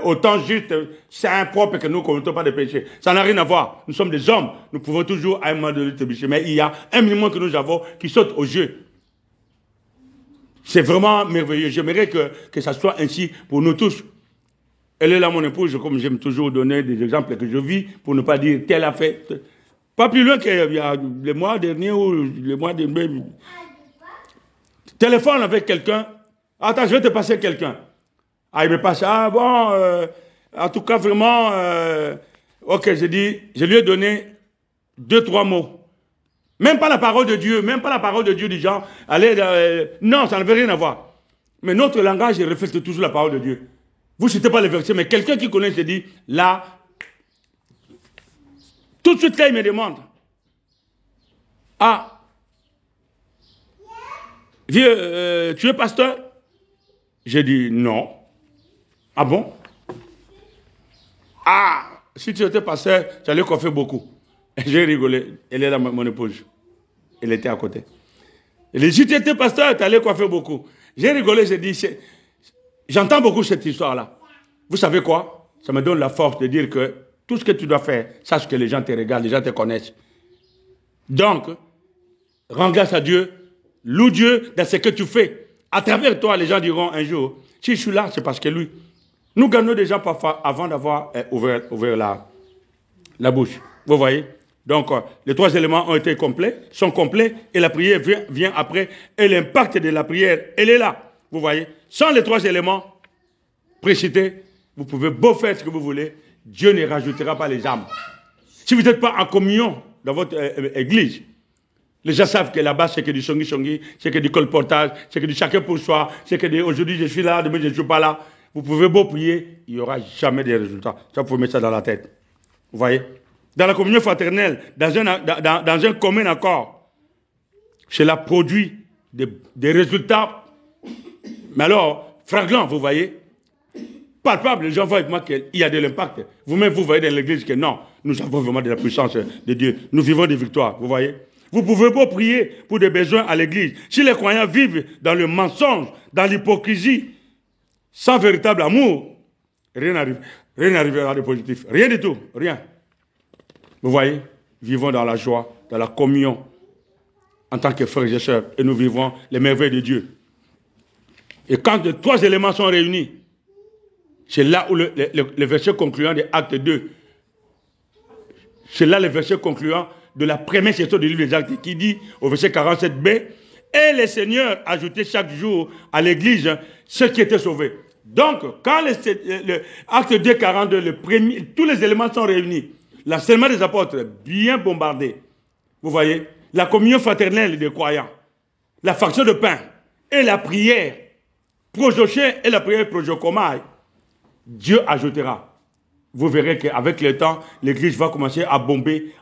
autant juste saints, propres que nous ne commettons pas de péché. Ça n'a rien à voir. Nous sommes des hommes. Nous pouvons toujours à un moment donné pécher. Mais il y a un minimum que nous avons qui saute au jeu. C'est vraiment merveilleux. J'aimerais que ça soit ainsi pour nous tous. Elle est là, mon épouse, comme j'aime toujours donner des exemples que je vis, pour ne pas dire qu'elle a fait. Pas plus loin qu'il y a le mois dernier ou le mois dernier. Téléphone avec quelqu'un. Attends, je vais te passer quelqu'un. Ah, il me passe. Ah bon, en tout cas, vraiment, ok, je lui ai donné 2, 3 mots. Même pas la parole de Dieu, même pas la parole de Dieu du genre. Allez, non, ça n'avait rien à voir. Mais notre langage, il reflète toujours la parole de Dieu. Vous ne citez pas les versets, mais quelqu'un qui connaît se dit, là, tout de suite, là, il me demande, ah, vieux, tu es pasteur? J'ai dit, non. Ah bon? Ah, si tu étais pasteur, tu allais coiffer beaucoup. J'ai rigolé. Elle est là, mon épouse. Elle était à côté. Elle dit, si tu étais pasteur, tu allais coiffer beaucoup. J'ai rigolé, j'ai dit, j'entends beaucoup cette histoire-là. Vous savez quoi? Ça me donne la force de dire que tout ce que tu dois faire, sache que les gens te regardent, les gens te connaissent. Donc, rends grâce à Dieu, loue Dieu dans ce que tu fais. À travers toi, les gens diront un jour, si je suis là, c'est parce que lui. Nous gagnons des gens parfois avant d'avoir ouvert la bouche. Vous voyez? Donc, les 3 éléments ont été complets, sont complets, et la prière vient après. Et l'impact de la prière, elle est là. Vous voyez? Sans les 3 éléments précités, vous pouvez beau faire ce que vous voulez, Dieu ne rajoutera pas les âmes. Si vous n'êtes pas en communion dans votre église, les gens savent que là-bas, c'est que du songi-songi, c'est que du colportage, c'est que du chacun pour soi, c'est que aujourd'hui je suis là, demain je ne suis pas là. Vous pouvez beau prier, il n'y aura jamais de résultats. Ça, vous pouvez mettre ça dans la tête. Vous voyez? Dans la communion fraternelle, dans un commun accord, cela produit des résultats, mais alors, flagrants, vous voyez? Palpable, les gens voient avec moi qu'il y a de l'impact. Vous-même, vous voyez dans l'église que non, nous avons vraiment de la puissance de Dieu. Nous vivons des victoires, vous voyez? Vous pouvez pas prier pour des besoins à l'église. Si les croyants vivent dans le mensonge, dans l'hypocrisie, sans véritable amour, rien n'arrivera de positif. Rien du tout, rien. Vous voyez? Vivons dans la joie, dans la communion, en tant que frères et sœurs, et nous vivons les merveilles de Dieu. Et quand les 3 éléments sont réunis, c'est là où le verset concluant de Acte 2, c'est là le verset concluant de la première section du livre des Actes qui dit au verset 47b, et le Seigneur ajoutait chaque jour à l'église ceux qui étaient sauvés. Donc, quand Acte 2, 42, tous les éléments sont réunis, l'enseignement des apôtres bien bombardé, vous voyez, la communion fraternelle des croyants, la fraction de pain et la prière projochée et la prière projocomaille, Dieu ajoutera. Vous verrez qu'avec le temps, l'église va commencer à bomber,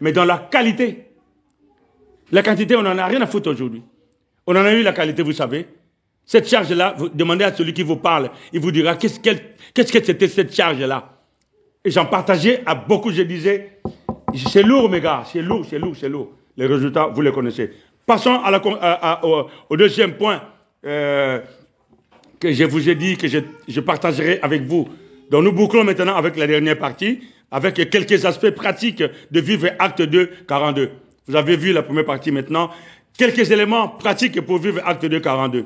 mais dans la qualité. La quantité, on n'en a rien à foutre aujourd'hui. On en a eu la qualité, vous savez. Cette charge-là, vous demandez à celui qui vous parle, il vous dira qu'est-ce que c'était cette charge-là. Et j'en partageais à beaucoup, je disais, c'est lourd mes gars, c'est lourd. Les résultats, vous les connaissez. Passons au deuxième point que je vous ai dit, que je partagerai avec vous. Donc nous bouclons maintenant avec la dernière partie, avec quelques aspects pratiques de vivre Acte 2, 42. Vous avez vu la première partie maintenant. Quelques éléments pratiques pour vivre Acte 2, 42.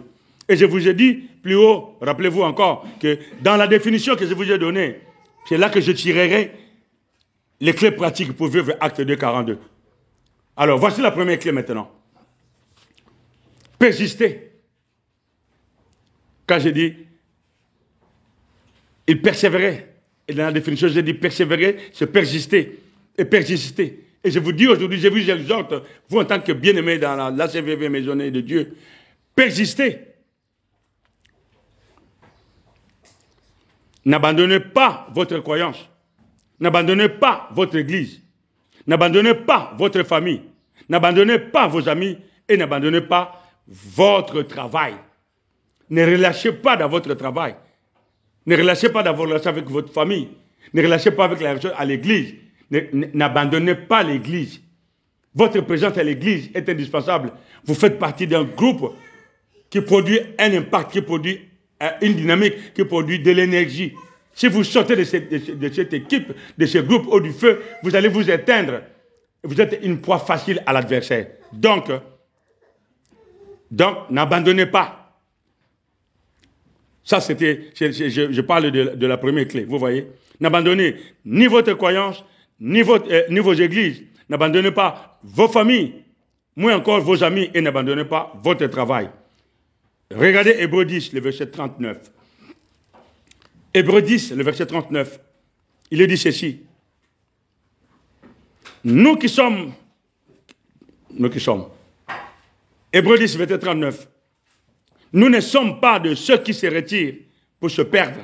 Et je vous ai dit plus haut, rappelez-vous encore, que dans la définition que je vous ai donnée, c'est là que je tirerai les clés pratiques pour vivre Acte 2, 42. Alors, voici la première clé maintenant. Persister. Quand j'ai dit, il persévérait. Et dans la définition, j'ai dit persévérer, c'est persister. Et persister. Et je vous dis aujourd'hui, je vous exhorte, vous en tant que bien-aimés dans l'ACVV Maisonnée de Dieu, persistez. N'abandonnez pas votre croyance. N'abandonnez pas votre église. N'abandonnez pas votre famille. N'abandonnez pas vos amis et n'abandonnez pas votre travail. Ne relâchez pas dans votre travail. Ne relâchez pas dans vos relations avec votre famille. Ne relâchez pas avec la relation à l'église. N'abandonnez pas l'église. Votre présence à l'église est indispensable. Vous faites partie d'un groupe qui produit un impact, qui produit une dynamique, qui produit de l'énergie. Si vous sortez de cette équipe, de ce groupe haut du feu, vous allez vous éteindre. Vous êtes une proie facile à l'adversaire. Donc, n'abandonnez pas. Ça, c'était, je parle de la première clé, vous voyez. N'abandonnez ni votre croyance, ni vos églises. N'abandonnez pas vos familles, moins encore vos amis, et n'abandonnez pas votre travail. Regardez Hébreux 10, le verset 39. Hébreux 10, le verset 39. Il est dit ceci. Nous qui sommes. Hébreux 10, verset 39. Nous ne sommes pas de ceux qui se retirent pour se perdre,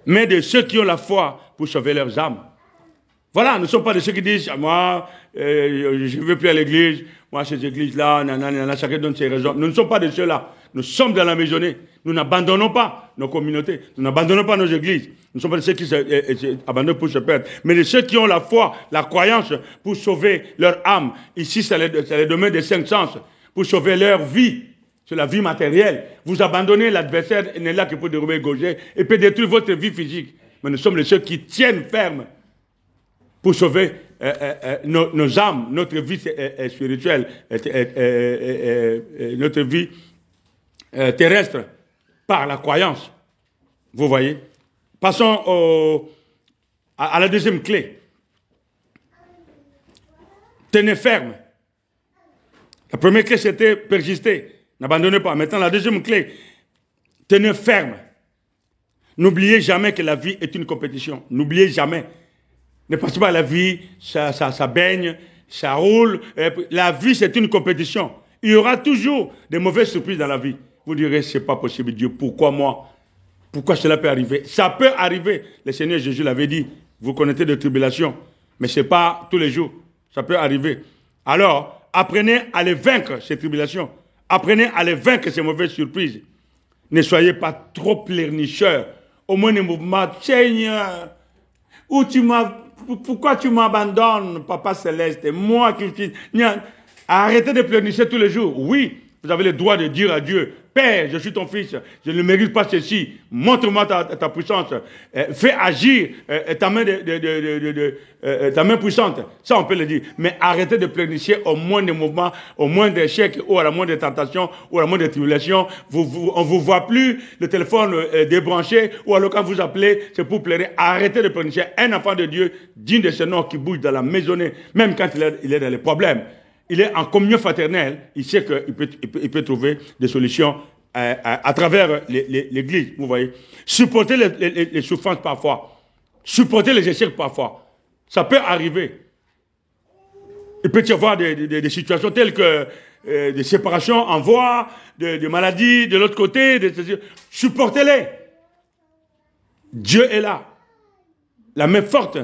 mais de ceux qui ont la foi pour sauver leurs âmes. Voilà, nous ne sommes pas de ceux qui disent, moi, je ne veux plus à l'église, moi, ces églises-là, chacun donne ses raisons. Nous ne sommes pas de ceux-là. Nous sommes dans la maisonnée. Nous n'abandonnons pas nos communautés. Nous n'abandonnons pas nos églises. Nous ne sommes pas de ceux qui abandonnent pour se perdre, mais de ceux qui ont la foi, la croyance pour sauver leur âme. Ici, c'est le domaine des 5 sens, pour sauver leur vie. C'est la vie matérielle. Vous abandonnez l'adversaire, il n'est là que pour dérober gaucher et peut détruire votre vie physique. Mais nous sommes les ceux qui tiennent ferme pour sauver nos âmes, notre vie spirituelle, notre vie terrestre, par la croyance. Vous voyez? Passons à la deuxième clé. Tenez ferme. La première clé, c'était persister. N'abandonnez pas. Maintenant, la deuxième clé, tenez ferme. N'oubliez jamais que la vie est une compétition. N'oubliez jamais. Ne pensez pas à la vie, ça baigne, ça roule. La vie, c'est une compétition. Il y aura toujours des mauvaises surprises dans la vie. Vous direz, c'est pas possible, Dieu. Pourquoi moi? Pourquoi cela peut arriver? Ça peut arriver. Le Seigneur Jésus l'avait dit. Vous connaissez des tribulations. Mais ce n'est pas tous les jours. Ça peut arriver. Alors, apprenez à les vaincre, ces tribulations. Apprenez à les vaincre, ces mauvaises surprises. Ne soyez pas trop pleurnicheurs. Au moins, les mouvements, Seigneur, pourquoi tu m'abandonnes, Papa Céleste? Moi qui suis... Arrêtez de pleurnicher tous les jours. Oui, vous avez le droit de dire à Dieu, Père, je suis ton fils, je ne mérite pas ceci, montre-moi ta puissance, fais agir ta main puissante. Ça, on peut le dire. Mais arrêtez de pleurnicher au moindre mouvement, au moindre échec, ou à la moindre tentation, ou à la moindre tribulation. On ne vous voit plus, le téléphone débranché, ou alors quand vous appelez, c'est pour pleurer. Arrêtez de pleurnicher. Un enfant de Dieu, digne de ce nom, qui bouge dans la maisonnée, même quand il est dans les problèmes. Il est en communion fraternelle, il sait qu'il peut trouver des solutions à travers l'Église, vous voyez. Supporter les souffrances parfois, supporter les échecs parfois, ça peut arriver. Il peut y avoir des situations telles que des séparations en voie, des maladies de l'autre côté, supportez-les. Dieu est là. La main forte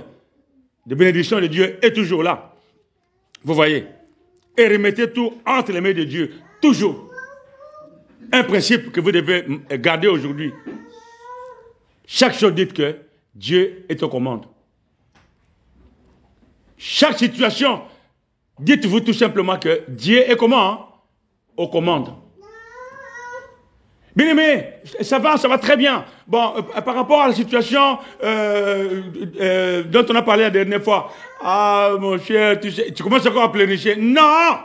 de bénédiction de Dieu est toujours là. Vous voyez. Et remettez tout entre les mains de Dieu. Toujours. Un principe que vous devez garder aujourd'hui. Chaque chose, dites que Dieu est aux commandes. Chaque situation, dites-vous tout simplement que Dieu est comment? Aux commandes. Bien aimé, ça va très bien. Bon, par rapport à la situation dont on a parlé la dernière fois. Ah, mon cher, tu commences encore à pleurnicher. Non!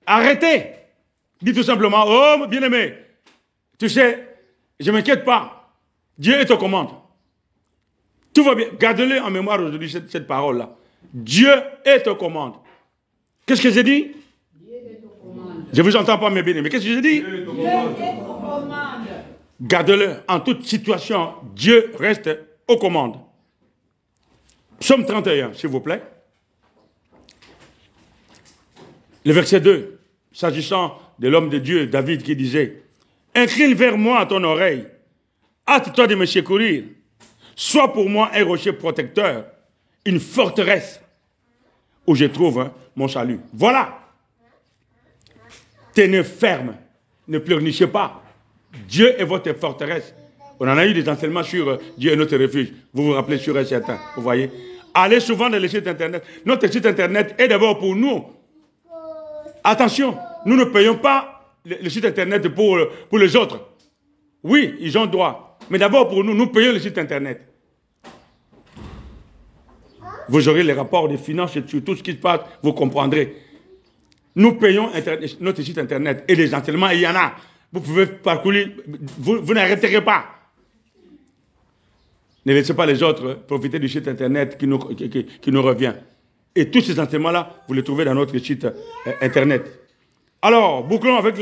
Arrêtez! Dis tout simplement, oh, bien aimé, tu sais, je ne m'inquiète pas. Dieu est aux commandes. Tout va bien. Gardez-le en mémoire aujourd'hui, cette parole-là. Dieu est aux commandes. Qu'est-ce que j'ai dit? Dieu est aux commandes. Je ne vous entends pas, mes bien-aimés. Qu'est-ce que je dis? Garde-le. En toute situation, Dieu reste aux commandes. Psaume 31, s'il vous plaît. Le verset 2, s'agissant de l'homme de Dieu, David, qui disait, « Incline vers moi ton oreille, hâte-toi de me secourir, sois pour moi un rocher protecteur, une forteresse où je trouve mon salut. » Voilà. Tenez ferme, ne pleurnichez pas. Dieu est votre forteresse. On en a eu des enseignements sur Dieu est notre refuge. Vous vous rappelez sur un certain, vous voyez. Allez souvent dans les sites internet. Notre site internet est d'abord pour nous. Attention, nous ne payons pas le site internet pour les autres. Oui, ils ont droit. Mais d'abord pour nous, nous payons le site internet. Vous aurez les rapports des finances et sur tout ce qui se passe, vous comprendrez. Nous payons notre site internet et les enseignements, il y en a. Vous pouvez parcourir, vous n'arrêterez pas. Ne laissez pas les autres profiter du site internet qui nous revient. Et tous ces enseignements-là, vous les trouvez dans notre site internet. Alors, bouclons avec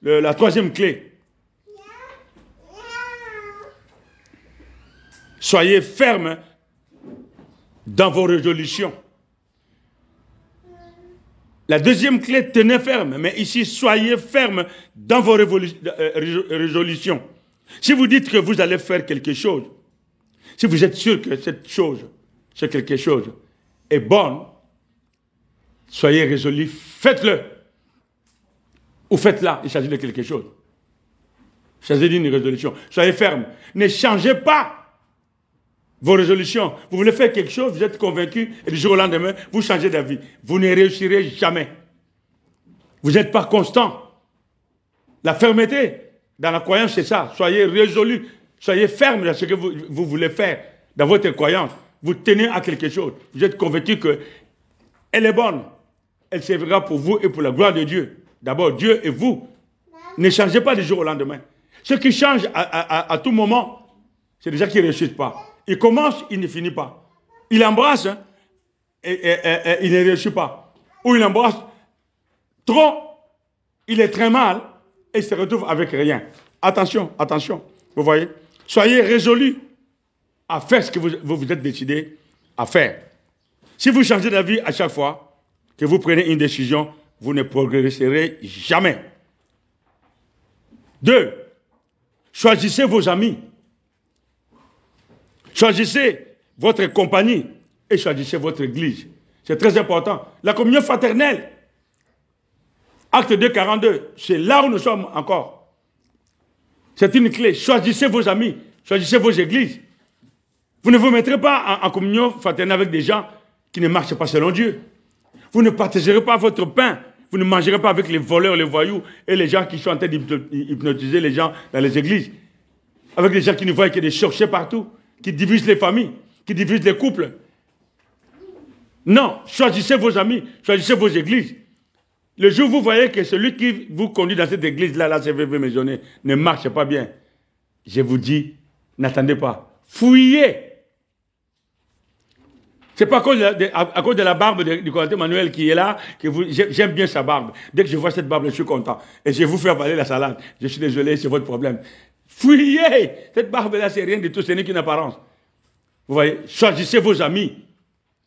la troisième clé. Soyez fermes dans vos résolutions. La deuxième clé, tenez ferme. Mais ici, soyez ferme dans vos résolutions. Si vous dites que vous allez faire quelque chose, si vous êtes sûr que cette chose, ce quelque chose, est bonne, soyez résolu, faites-le. Ou faites-la, il s'agit de quelque chose. Il s'agit d'une résolution. Soyez ferme. Ne changez pas vos résolutions. Vous voulez faire quelque chose, vous êtes convaincu, et du jour au lendemain, vous changez d'avis. Vous ne réussirez jamais. Vous n'êtes pas constant. La fermeté dans la croyance, c'est ça. Soyez résolu. Soyez ferme dans ce que vous voulez faire, dans votre croyance. Vous tenez à quelque chose. Vous êtes convaincu qu'elle est bonne. Elle servira pour vous et pour la gloire de Dieu. D'abord, Dieu et vous. Ne changez pas du jour au lendemain. Ceux qui changent à tout moment, c'est déjà qu'ils ne réussissent pas. Il commence, il ne finit pas. Il embrasse et il ne réussit pas. Ou il embrasse trop, il est très mal et il se retrouve avec rien. Attention, attention. Vous voyez? Soyez résolus à faire ce que vous vous êtes décidé à faire. Si vous changez d'avis à chaque fois que vous prenez une décision, vous ne progresserez jamais. 2. Choisissez vos amis. Choisissez votre compagnie et choisissez votre église. C'est très important. La communion fraternelle, acte 2, 42, c'est là où nous sommes encore. C'est une clé. Choisissez vos amis, choisissez vos églises. Vous ne vous mettrez pas en communion fraternelle avec des gens qui ne marchent pas selon Dieu. Vous ne partagerez pas votre pain. Vous ne mangerez pas avec les voleurs, les voyous et les gens qui sont en train d'hypnotiser les gens dans les églises. Avec des gens qui ne voient que des sorciers partout, qui divisent les familles, qui divisent les couples. Non, choisissez vos amis, choisissez vos églises. Le jour où vous voyez que celui qui vous conduit dans cette église-là, la CVV Maisonnée, ne marche pas bien, je vous dis, n'attendez pas. Fouillez. C'est pas à cause de la barbe du coordinateur Manuel qui est là que j'aime bien sa barbe. Dès que je vois cette barbe, je suis content. Et je vous fais avaler la salade. Je suis désolé, c'est votre problème. Fouillez. Cette barbe-là, c'est rien de tout, ce n'est qu'une apparence. Vous voyez, choisissez vos amis.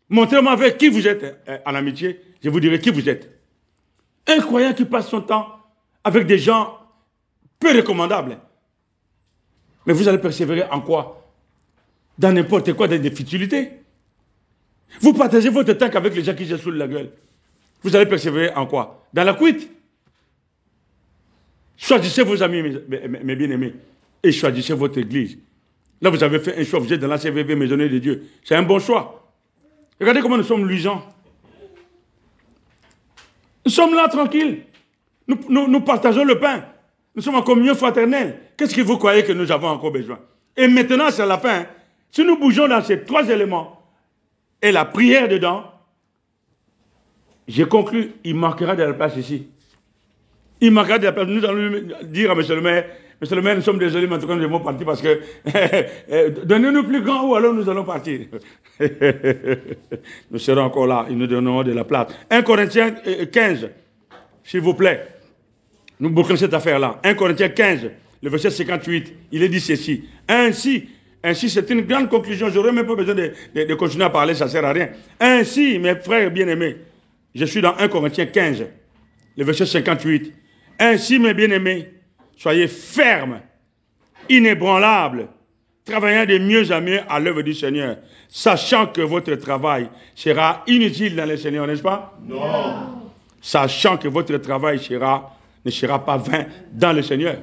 Montrez-moi avec qui vous êtes en amitié. Je vous dirai qui vous êtes. Un croyant qui passe son temps avec des gens peu recommandables. Mais vous allez persévérer en quoi? Dans n'importe quoi, dans des futilités. Vous partagez votre temps avec les gens qui se saoulent la gueule. Vous allez persévérer en quoi? Dans la cuite. Choisissez vos amis, mes bien-aimés, et choisissez votre église. Là, vous avez fait un choix, vous êtes dans la CVV Maisonnée de Dieu. C'est un bon choix. Regardez comment nous sommes luisants. Nous sommes là tranquilles. Nous partageons le pain. Nous sommes en communion fraternelle. Qu'est-ce que vous croyez que nous avons encore besoin? Et maintenant, c'est la fin. Si nous bougeons dans ces trois éléments, et la prière dedans, j'ai conclu, il manquera de la place ici. Il manquera de la place. Nous allons dire à M. le maire, nous sommes désolés, mais en tout cas, nous devons partir parce que donnez-nous plus grand ou alors nous allons partir. Nous serons encore là et nous donnerons de la place. 1 Corinthiens 15. s'il vous plaît. Nous bouclons cette affaire-là. 1 Corinthiens 15, le verset 58, il est dit ceci. Ainsi, c'est une grande conclusion. Je n'aurais même pas besoin de continuer à parler, ça ne sert à rien. Ainsi, mes frères bien-aimés, je suis dans 1 Corinthiens 15, le verset 58. Ainsi, mes bien-aimés, soyez fermes, inébranlables, travaillant de mieux en mieux à l'œuvre du Seigneur, sachant que votre travail sera inutile dans le Seigneur, n'est-ce pas? Non. Sachant que votre travail ne sera pas vain dans le Seigneur.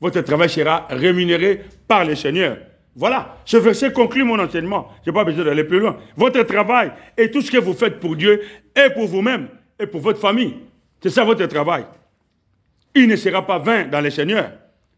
Votre travail sera rémunéré par le Seigneur. Voilà, ce verset conclut mon enseignement. Je n'ai pas besoin d'aller plus loin. Votre travail et tout ce que vous faites pour Dieu et pour vous-même et pour votre famille. C'est ça votre travail. Il ne sera pas vain dans le Seigneur.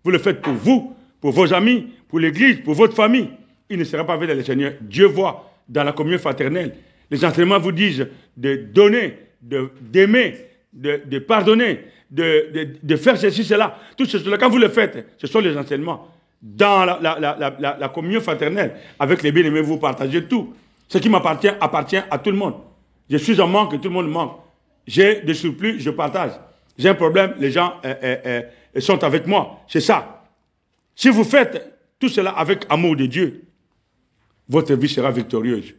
Vous le faites pour vous, pour vos amis, pour l'Église, pour votre famille. Il ne sera pas vain dans le Seigneur. Dieu voit dans la communion fraternelle. Les enseignements vous disent de donner, d'aimer, de pardonner, de faire ceci, cela. Tout cela, quand vous le faites, ce sont les enseignements. Dans la communion fraternelle, avec les bien-aimés, vous partagez tout. Ce qui m'appartient appartient à tout le monde. Je suis en manque, tout le monde manque. J'ai des surplus, je partage. J'ai un problème, les gens sont avec moi. C'est ça. Si vous faites tout cela avec amour de Dieu, votre vie sera victorieuse.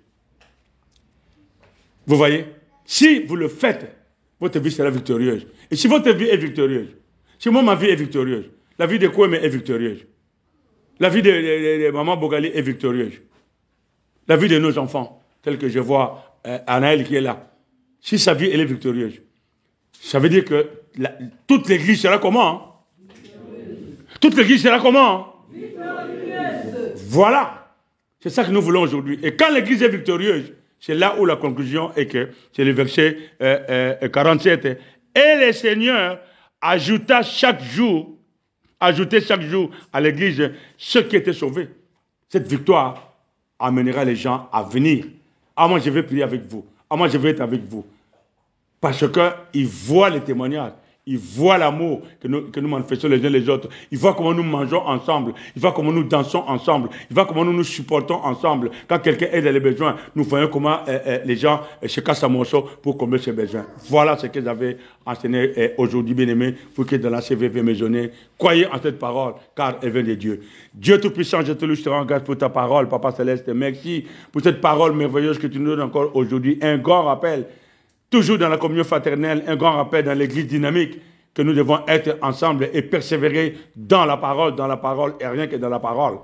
Vous voyez? Si vous le faites, votre vie sera victorieuse. Et si votre vie est victorieuse, si moi ma vie est victorieuse, la vie de Koueme est victorieuse. La vie de maman Bogali est victorieuse. La vie de nos enfants, telle que je vois Anaël qui est là. Si sa vie elle est victorieuse, ça veut dire que toute l'église sera comment? Hein? Toute l'église sera comment? Victorieuse. Voilà. C'est ça que nous voulons aujourd'hui. Et quand l'église est victorieuse, c'est là où la conclusion est que, c'est le verset 47. Et le Seigneur ajoutait chaque jour à l'église ceux qui étaient sauvés. Cette victoire amènera les gens à venir. Ah, moi je vais prier avec vous. Ah, moi je vais être avec vous. Parce qu'ils voient les témoignages. Ils voient l'amour que nous manifestons les uns les autres. Ils voient comment nous mangeons ensemble. Ils voient comment nous dansons ensemble. Ils voient comment nous nous supportons ensemble. Quand quelqu'un est dans les besoins, nous voyons comment les gens se cassent un morceau pour combler ses besoins. Voilà ce que j'avais enseigné aujourd'hui, bien-aimés, pour que dans la CVV maisonnée, croyez en cette parole, car elle vient de Dieu. Dieu Tout-Puissant, je te loue, je te rends grâce pour ta parole, Papa Céleste. Merci pour cette parole merveilleuse que tu nous donnes encore aujourd'hui. Un grand rappel. Toujours dans la communion fraternelle, un grand rappel dans l'église dynamique, que nous devons être ensemble et persévérer dans la parole et rien que dans la parole.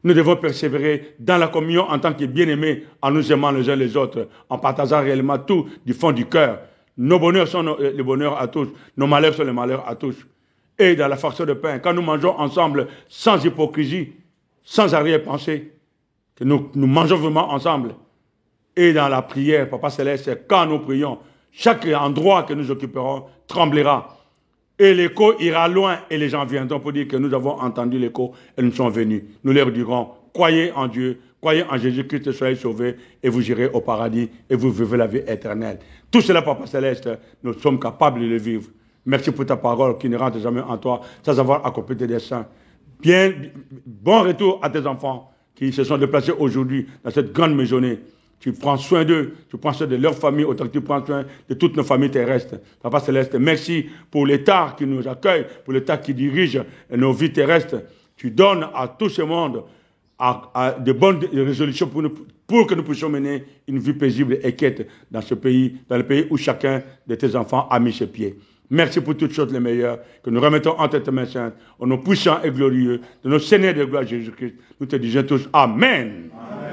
Nous devons persévérer dans la communion en tant que bien-aimés, en nous aimant les uns les autres, en partageant réellement tout du fond du cœur. Nos bonheurs sont les bonheurs à tous, nos malheurs sont les malheurs à tous. Et dans la fraction de pain, quand nous mangeons ensemble, sans hypocrisie, sans arrière-pensée, que nous mangeons vraiment ensemble. Et dans la prière, Papa Céleste, quand nous prions, chaque endroit que nous occuperons tremblera. Et l'écho ira loin et les gens viendront pour dire que nous avons entendu l'écho et nous sommes venus. Nous leur dirons, croyez en Dieu, croyez en Jésus-Christ, soyez sauvés et vous irez au paradis et vous vivez la vie éternelle. Tout cela, Papa Céleste, nous sommes capables de le vivre. Merci pour ta parole qui ne rentre jamais en toi sans avoir accompli tes desseins. Bon retour à tes enfants qui se sont déplacés aujourd'hui dans cette grande maisonnée. Tu prends soin d'eux, tu prends soin de leur famille, autant que tu prends soin de toutes nos familles terrestres. Papa Céleste, merci pour l'État qui nous accueille, pour l'État qui dirige nos vies terrestres. Tu donnes à tout ce monde de bonnes résolutions pour que nous puissions mener une vie paisible et quiète dans ce pays, dans le pays où chacun de tes enfants a mis ses pieds. Merci pour toutes choses les meilleures que nous remettons entre tes mains saintes, au nom puissant et glorieux de notre Seigneur de gloire Jésus-Christ. Nous te disons tous Amen. Amen.